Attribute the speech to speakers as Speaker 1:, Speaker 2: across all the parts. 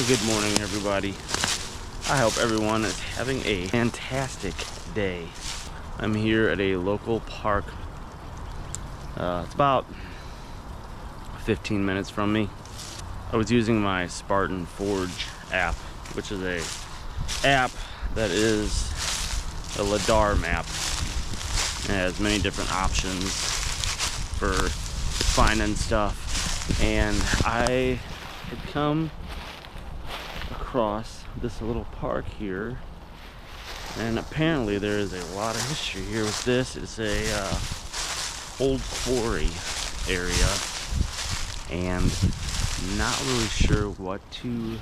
Speaker 1: Well, good morning, everybody. I hope everyone is having a fantastic day. I'm here at a local park. It's about 15 minutes from me. I was using my Spartan Forge app, which is a app that is a lidar map. It has many different options for finding stuff, and I had come across this little park here, and apparently there is a lot of history here with this. It's a old quarry area, and not really sure what to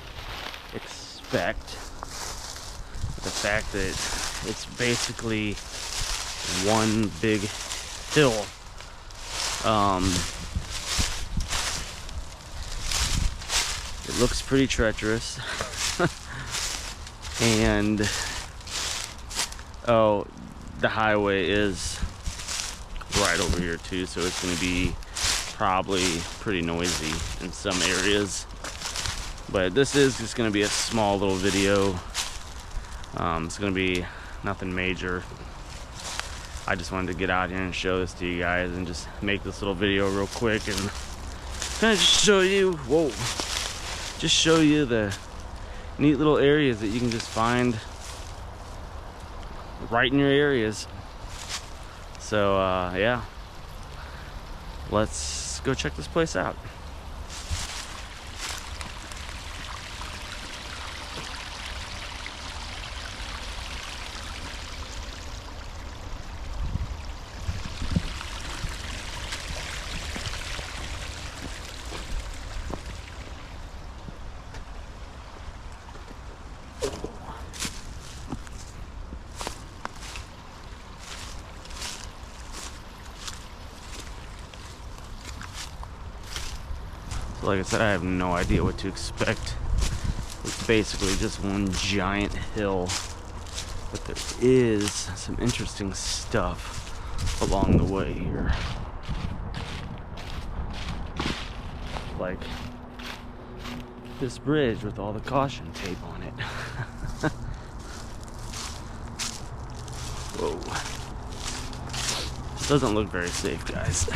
Speaker 1: expect. The fact that it's basically one big hill. It looks pretty treacherous. And the highway is right over here too, so it's going to be probably pretty noisy in some areas. But this is just going to be a small little video. It's going to be nothing major. I just wanted to get out here and show this to you guys and just make this little video real quick and kind of just show you, just show you the neat little areas that you can just find right in your areas. So yeah, let's go check this place out. Like I said, I have no idea what to expect. It's basically just one giant hill, but there is some interesting stuff along the way here. Like this bridge with all the caution tape on it. Whoa. Doesn't look very safe, guys.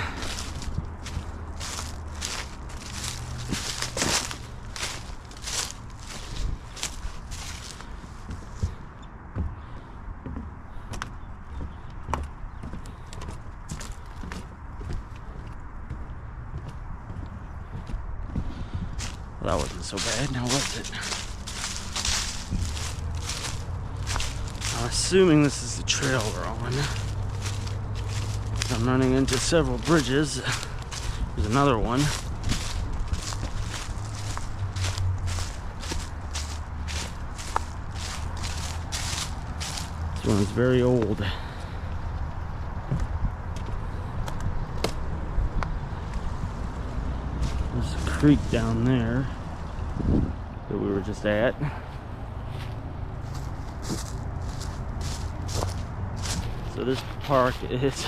Speaker 1: Well, that wasn't so bad, now was it? I'm assuming this is the trail we're on. I'm running into several bridges. There's another one. This one is very old. There's a creek down there that we were just at. So this park is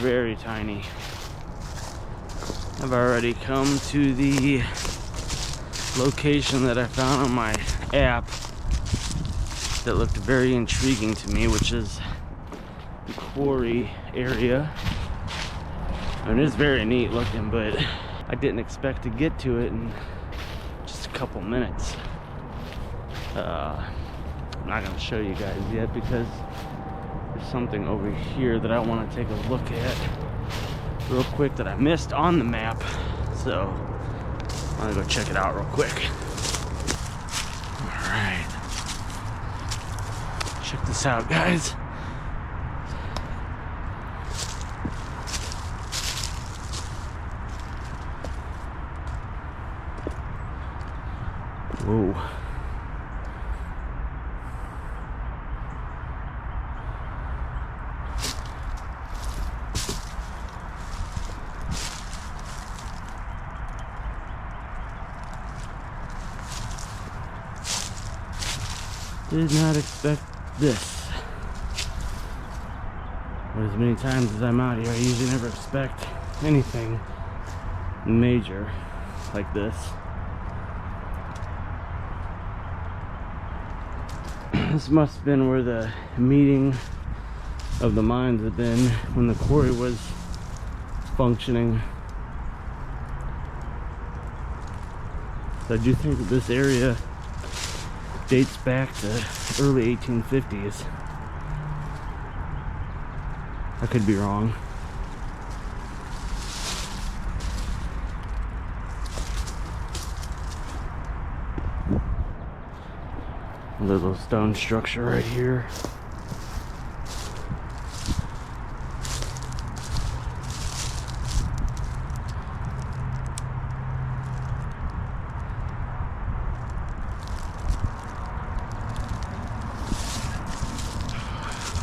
Speaker 1: very tiny. I've already come to the location that I found on my app that looked very intriguing to me, which is the quarry area. I mean, it's very neat looking, but I didn't expect to get to it in just a couple minutes. I'm not going to show you guys yet because there's something over here that I want to take a look at real quick that I missed on the map. So I'm going to go check it out real quick. Alright. Check this out, guys. Whoa. Did not expect this. But as many times as I'm out here, I usually never expect anything major like this. This must have been where the meeting of the mines had been when the quarry was functioning. So I do think that this area dates back to early 1850s. I could be wrong. Little stone structure right here.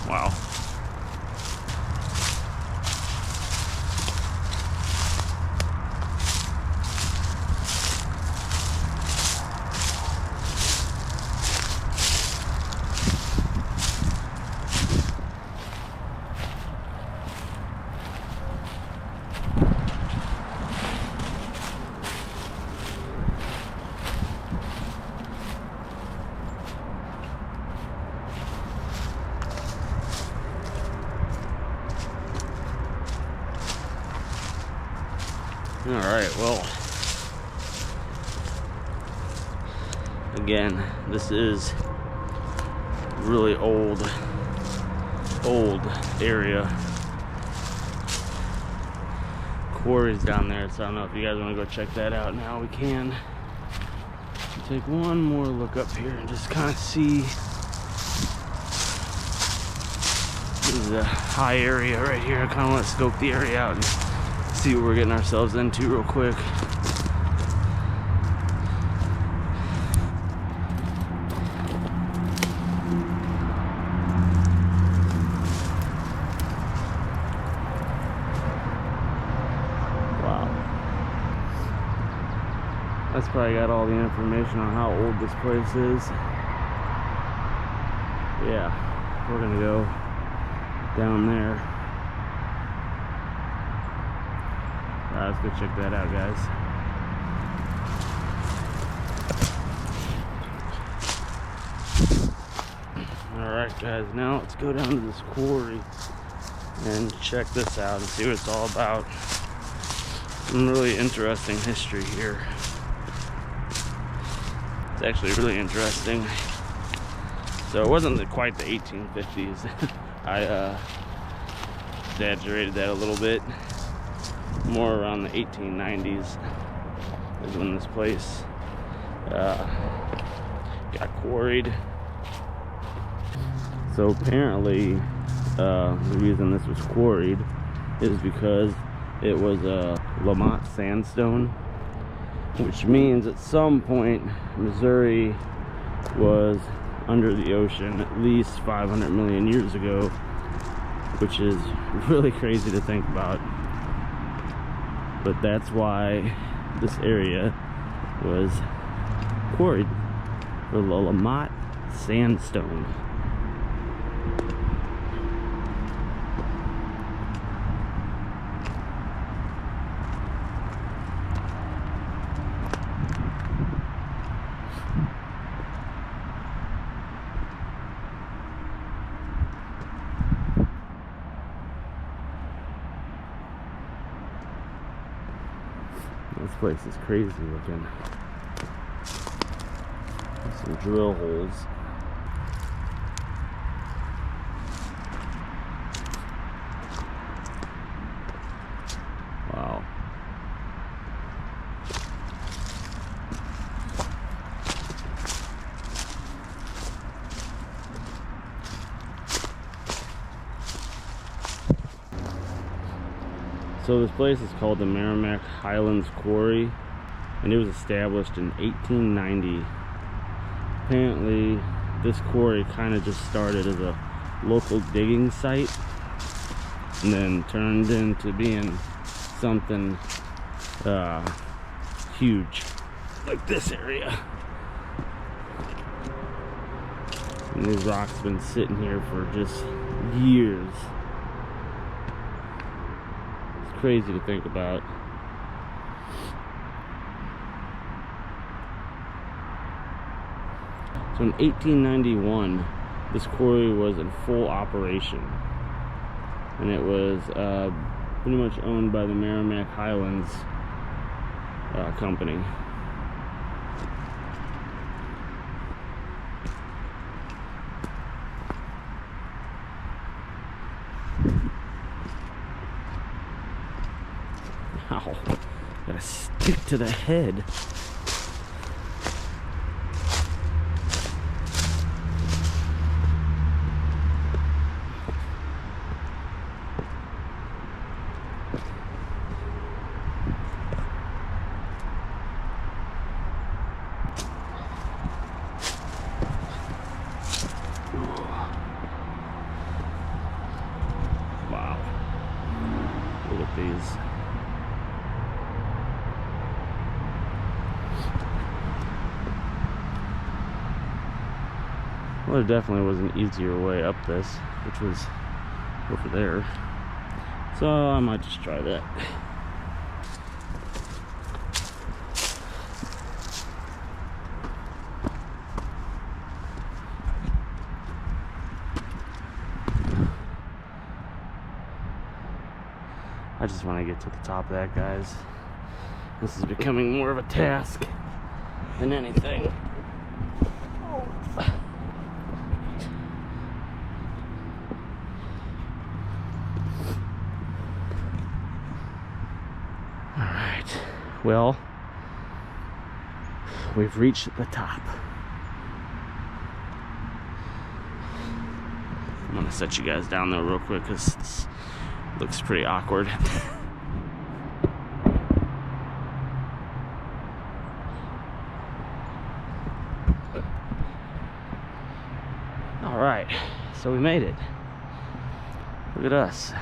Speaker 1: Wow. All right, well, again, this is really old area. Quarries down there, so I don't know if you guys want to go check that out now. We can take one more look up here and just kind of see. This is a high area right here. I kind of want to scope the area out and see what we're getting ourselves into real quick. Wow. That's probably got all the information on how old this place is. Yeah, we're gonna go down there. Let's go check that out, guys. Alright guys, now let's go down to this quarry and check this out and see what it's all about. Some really interesting history here. It's actually really interesting. So it wasn't quite the 1850s. I exaggerated that a little bit. More around the 1890s is when this place got quarried. So apparently the reason this was quarried is because it was a Lamont sandstone, which means at some point Missouri was under the ocean at least 500 million years ago, which is really crazy to think about. But that's why this area was quarried for the Lamont sandstone. This place is crazy looking. There's some drill holes. Wow. So this place is called the Merrimack Highlands Quarry, and it was established in 1890. Apparently this quarry kind of just started as a local digging site and then turned into being something huge, like this area. And these rocks have been sitting here for just years. Crazy to think about. So in 1891 this quarry was in full operation, and it was pretty much owned by the Merrimack Highlands company. Ow, gotta stick to the head. Wow, look at these. Well, there definitely was an easier way up this, which was over there. So I might just try that. I just want to get to the top of that, guys. This is becoming more of a task than anything. Alright, well, we've reached the top. I'm gonna set you guys down there real quick because this looks pretty awkward. Alright, so we made it. Look at us.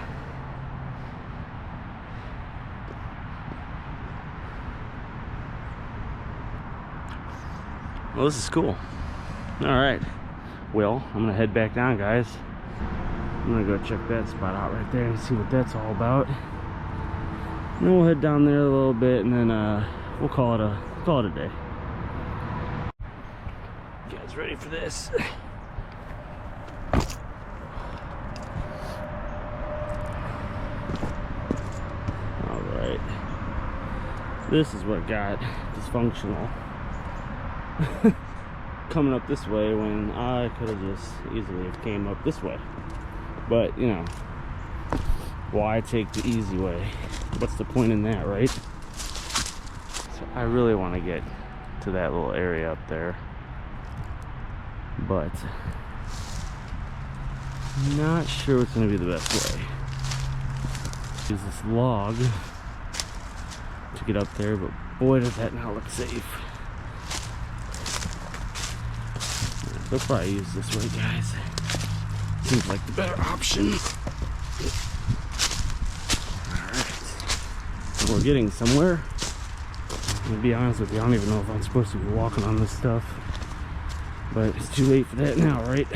Speaker 1: Well, this is cool. Alright, well, I'm gonna head back down, guys. I'm gonna go check that spot out right there and see what that's all about. And then we'll head down there a little bit, and then we'll call it a day. You guys ready for this? Alright. This is what got dysfunctional. Coming up this way when I could have just easily came up this way. But, you know, why take the easy way? What's the point in that, right? So I really want to get to that little area up there, but I'm not sure what's going to be the best way. Use this log to get up there, but boy does that not look safe. They'll probably use this way, guys. Seems like the better option. Alright. So we're getting somewhere. To be honest with you, I don't even know if I'm supposed to be walking on this stuff. But it's too late for that now, right?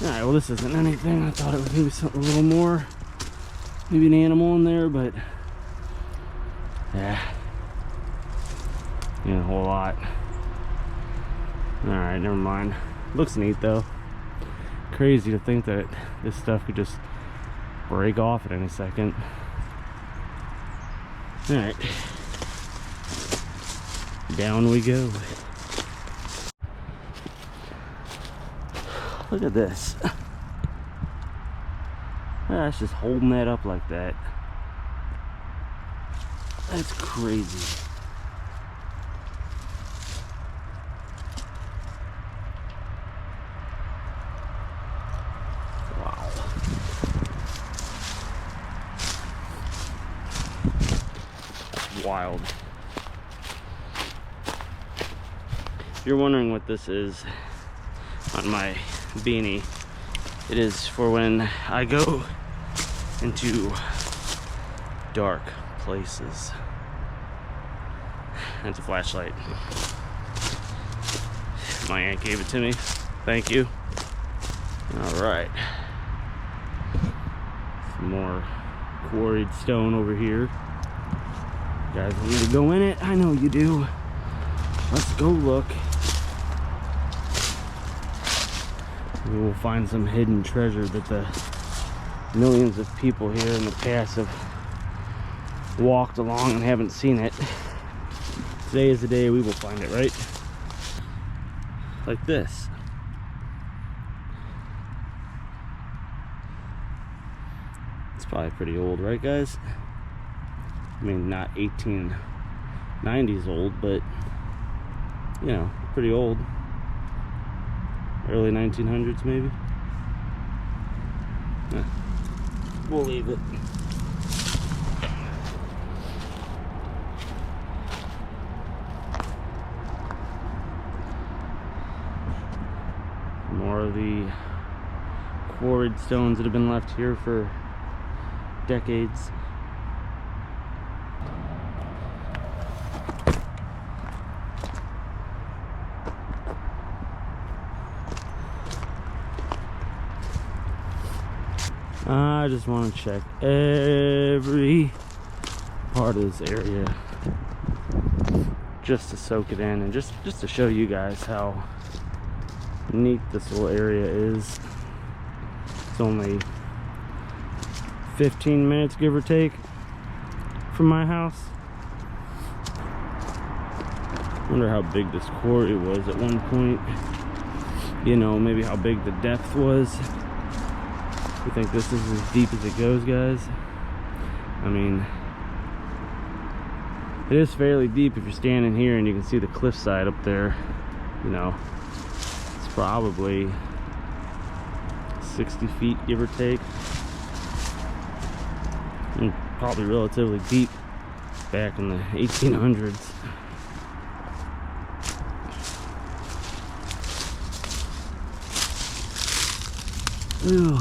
Speaker 1: Alright, well, this isn't anything. I thought it was going to be something a little more. Maybe an animal in there, but yeah. A whole lot. Alright, never mind. Looks neat though. Crazy to think that this stuff could just break off at any second. Alright. Down we go. Look at this. That's just holding that up like that. That's crazy. Wild. If you're wondering what this is on my beanie, it is for when I go into dark places. That's a flashlight. My aunt gave it to me. Thank you. Alright. Some more quarried stone over here. You guys want me to go in it? I know you do. Let's go look. Maybe we'll find some hidden treasure that the millions of people here in the past have walked along and haven't seen it. Today is the day we will find it, right? Like this. It's probably pretty old, right guys? I mean, not 1890s old, but you know, pretty old. Early 1900s maybe. We'll leave it. More of the quarried stones that have been left here for decades. I just want to check every part of this area just to soak it in and just to show you guys how neat this little area is. It's only 15 minutes, give or take, from my house. Wonder how big this quarry was at one point. You know, maybe how big the depth was. You think this is as deep as it goes, guys? I mean, it is fairly deep if you're standing here and you can see the cliffside up there. You know, it's probably 60 feet, give or take. And probably relatively deep back in the 1800s. Ooh.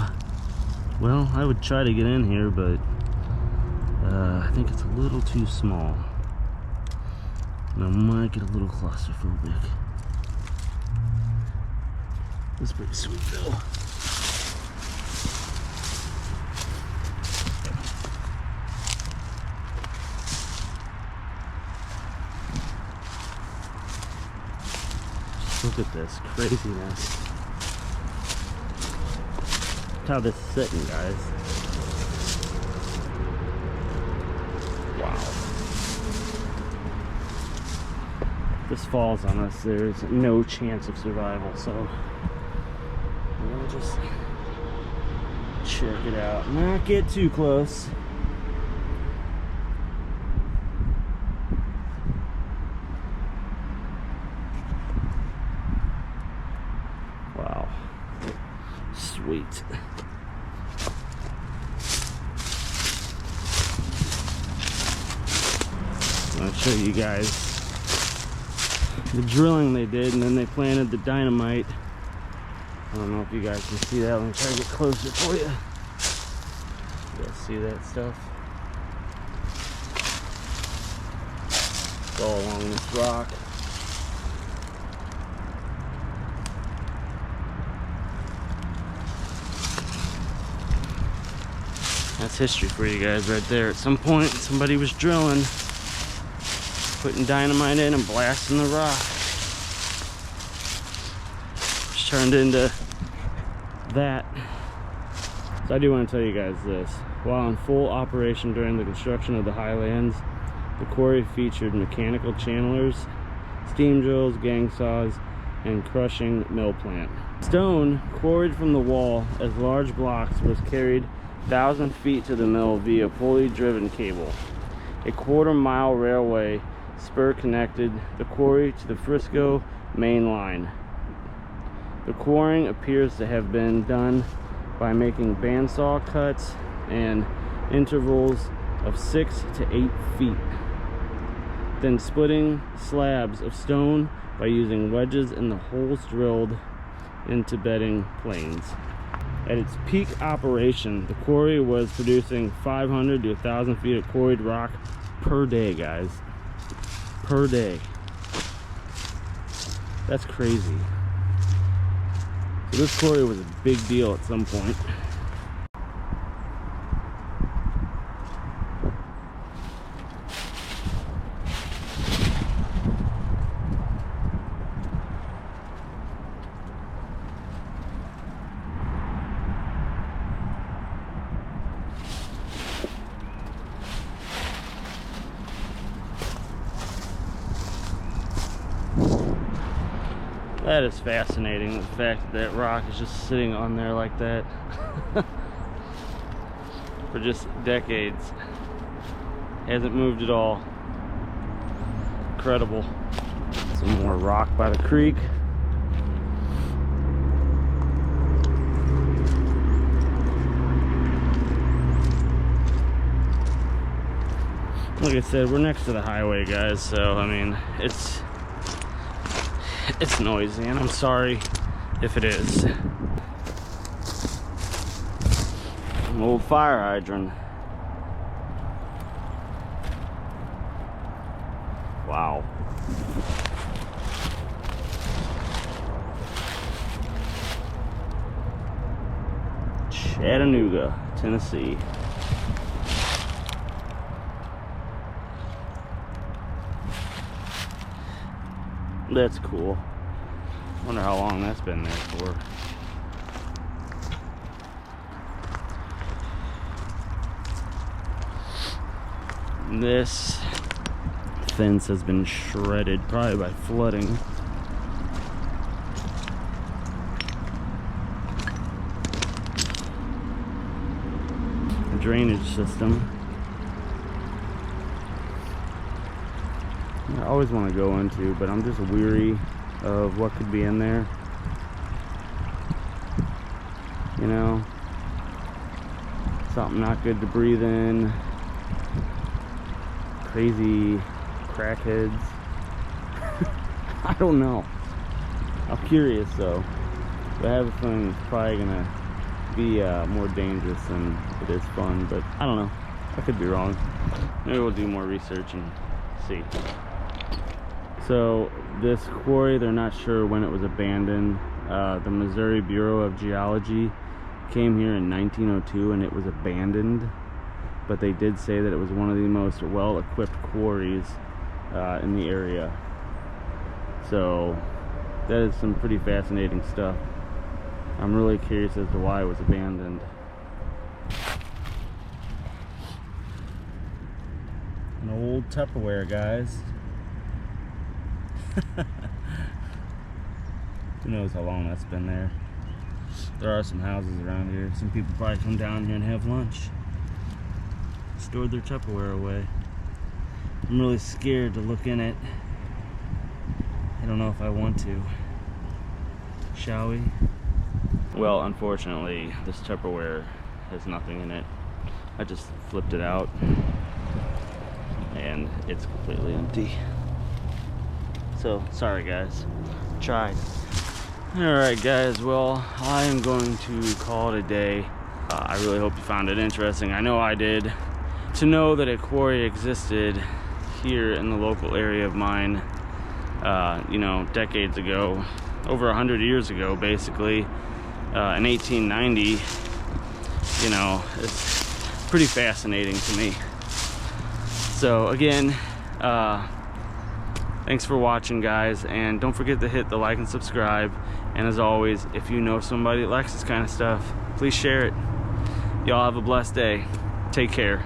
Speaker 1: Well, I would try to get in here, but I think it's a little too small. And I might get a little claustrophobic. That's pretty sweet though. Just look at this craziness. How this is sitting, guys. Wow. If this falls on us, there's no chance of survival, so I'm gonna just check it out. Not get too close. Wow. Sweet. I'll show you guys the drilling they did, and then they planted the dynamite. I don't know if you guys can see that. Let me try to get closer for you. You guys see that stuff? It's all along this rock. That's history for you guys right there. At some point, somebody was drilling, putting dynamite in and blasting the rock. Which turned into that. So I do want to tell you guys this. While in full operation during the construction of the Highlands, the quarry featured mechanical channelers, steam drills, gang saws, and crushing mill plant. Stone quarried from the wall as large blocks was carried 1,000 feet to the mill via pulley-driven cable. A quarter-mile railway spur connected the quarry to the Frisco main line. The quarrying appears to have been done by making bandsaw cuts and intervals of 6 to 8 feet, then splitting slabs of stone by using wedges in the holes drilled into bedding planes. At its peak operation, the quarry was producing 500 to 1,000 feet of quarried rock per day, guys. Per day. That's crazy. So this quarry was a big deal at some point. That is fascinating, the fact that that rock is just sitting on there like that for just decades. Hasn't moved at all. Incredible. Some more rock by the creek. Like I said, we're next to the highway, guys, so I mean, it's noisy, and I'm sorry if it is. An old fire hydrant. Wow. Chattanooga, Tennessee. That's cool. Wonder how long that's been there for. This fence has been shredded, probably by flooding. A drainage system. I always want to go into, but I'm just weary of what could be in there. You know, something not good to breathe in. Crazy crackheads. I don't know. I'm curious though. But I have a feeling it's probably gonna be more dangerous than it is fun. But I don't know. I could be wrong. Maybe we'll do more research and see. So this quarry, they're not sure when it was abandoned. The Missouri Bureau of Geology came here in 1902 and it was abandoned, but they did say that it was one of the most well-equipped quarries in the area. So that is some pretty fascinating stuff. I'm really curious as to why it was abandoned. An old Tupperware, guys. Who knows how long that's been there. There are some houses around here. Some people probably come down here and have lunch. Stored their Tupperware away. I'm really scared to look in it. I don't know if I want to. Shall we? Well, unfortunately, this Tupperware has nothing in it. I just flipped it out and it's completely empty. So, sorry guys, tried. Alright guys, well, I am going to call it a day. I really hope you found it interesting. I know I did. To know that a quarry existed here in the local area of mine, you know, decades ago, over 100 years ago basically, in 1890, you know, it's pretty fascinating to me. So again, thanks for watching guys, and don't forget to hit the like and subscribe, and as always, if you know somebody that likes this kind of stuff, please share it. Y'all have a blessed day. Take care.